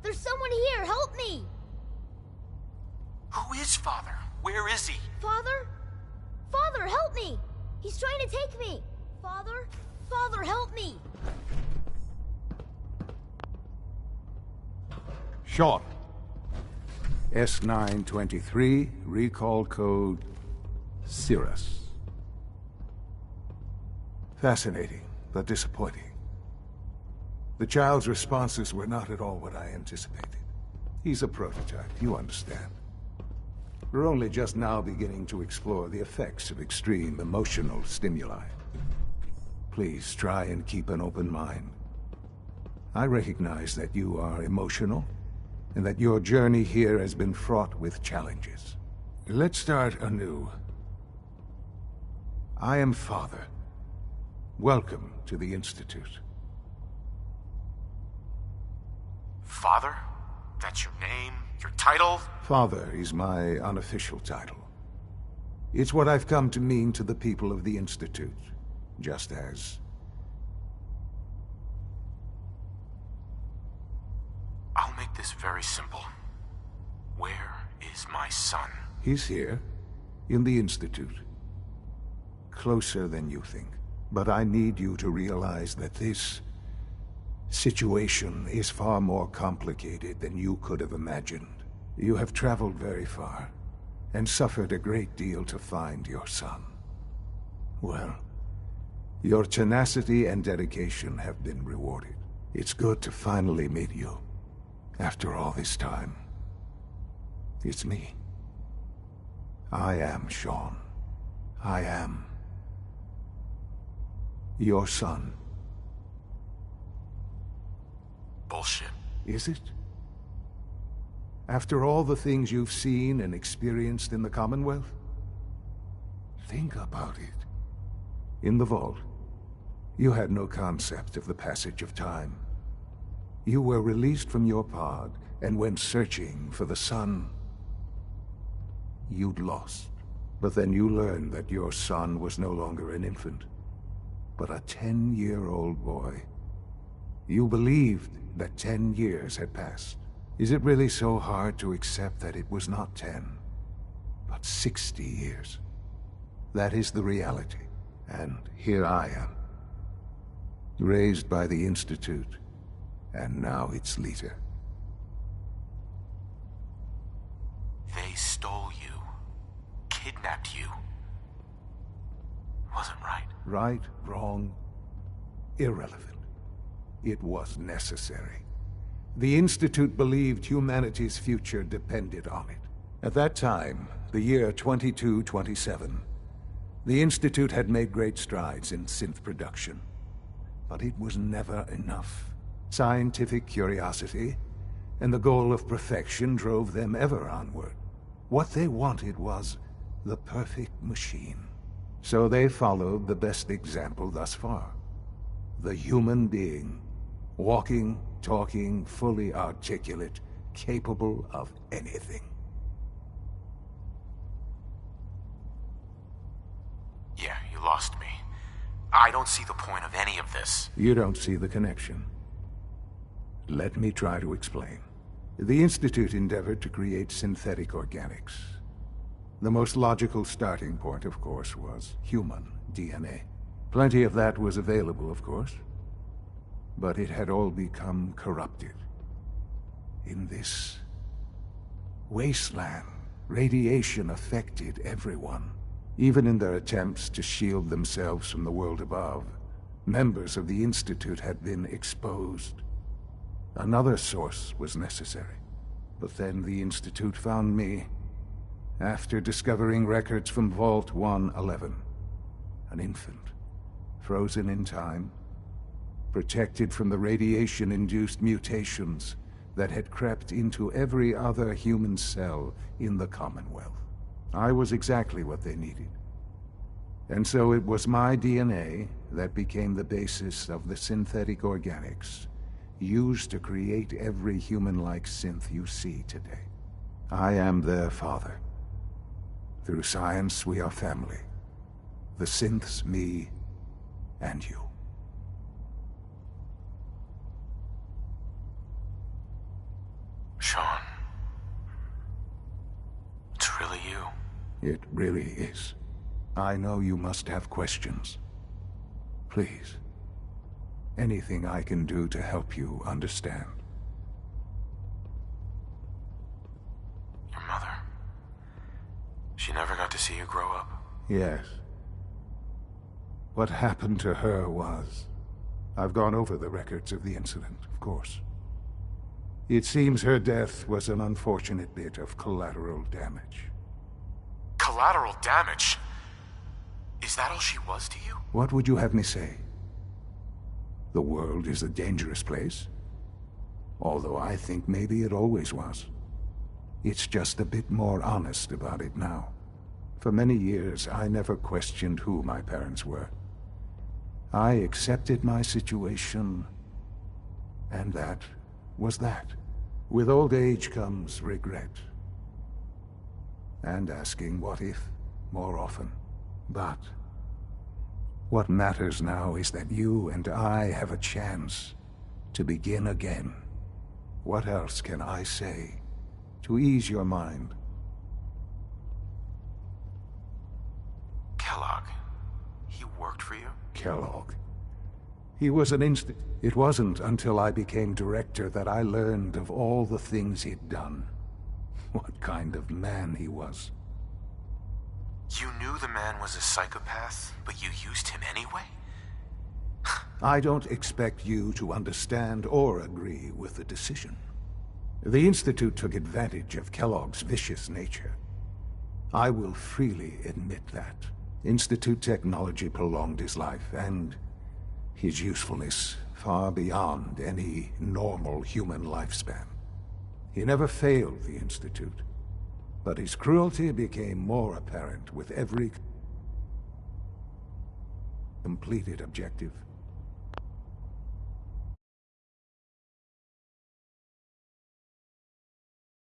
There's someone here, help me! Who is Father? Where is he? Father? Father, help me! He's trying to take me! Father? Father, help me! Sean. S923, recall code Cirrus. Fascinating, but disappointing. The child's responses were not at all what I anticipated. He's a prototype, you understand. We're only just now beginning to explore the effects of extreme emotional stimuli. Please try and keep an open mind. I recognize that you are emotional, and that your journey here has been fraught with challenges. Let's start anew. I am Father. Welcome to the Institute. Father? That's your name? Your title? Father is my unofficial title. It's what I've come to mean to the people of the Institute, just as... I'll make this very simple. Where is my son? He's here, in the Institute. Closer than you think. But I need you to realize that this situation is far more complicated than you could have imagined. You have traveled very far, and suffered a great deal to find your son. Well, your tenacity and dedication have been rewarded. It's good to finally meet you, after all this time. It's me. I am Sean. I am your son. Bullshit. Is it? After all the things you've seen and experienced in the Commonwealth? Think about it. In the vault, you had no concept of the passage of time. You were released from your pod and went searching for the son you'd lost. But then you learned that your son was no longer an infant, but a 10-year-old boy. You believed that 10 years had passed. Is it really so hard to accept that it was not 10, but 60 years? That is the reality. And here I am, raised by the Institute, and now its leader. They stole you. Kidnapped you. Wasn't right. Right, wrong, irrelevant. It was necessary. The Institute believed humanity's future depended on it. At that time, the year 2227, the Institute had made great strides in synth production. But it was never enough. Scientific curiosity and the goal of perfection drove them ever onward. What they wanted was the perfect machine. So they followed the best example thus far. The human being. Walking, talking, fully articulate, capable of anything. Yeah, you lost me. I don't see the point of any of this. You don't see the connection. Let me try to explain. The Institute endeavored to create synthetic organics. The most logical starting point, of course, was human DNA. Plenty of that was available, of course. But it had all become corrupted. In this wasteland, radiation affected everyone. Even in their attempts to shield themselves from the world above, Members of the Institute had been exposed. Another source was necessary. But then the Institute found me after discovering records from Vault 111. An infant, frozen in time, protected from the radiation-induced mutations that had crept into every other human cell in the Commonwealth. I was exactly what they needed. And so it was my DNA that became the basis of the synthetic organics used to create every human-like synth you see today. I am their father. Through science, we are family. The synths, me, and you. Sean. It's really you. It really is. I know you must have questions. Please. Anything I can do to help you understand. Your mother. She never got to see you grow up. Yes. What happened to her was... I've gone over the records of the incident, of course. It seems her death was an unfortunate bit of collateral damage. Collateral damage? Is that all she was to you? What would you have me say? The world is a dangerous place. Although I think maybe it always was. It's just a bit more honest about it now. For many years, I never questioned who my parents were. I accepted my situation, and that was that. With old age comes regret. And asking what if more often. But what matters now is that you and I have a chance to begin again. What else can I say to ease your mind? Kellogg. He worked for you? Kellogg. He was an It wasn't until I became director that I learned of all the things he'd done. What kind of man he was. You knew the man was a psychopath, but you used him anyway? I don't expect you to understand or agree with the decision. The Institute took advantage of Kellogg's vicious nature. I will freely admit that. Institute technology prolonged his life, and his usefulness far beyond any normal human lifespan. He never failed the Institute, but his cruelty became more apparent with every completed objective.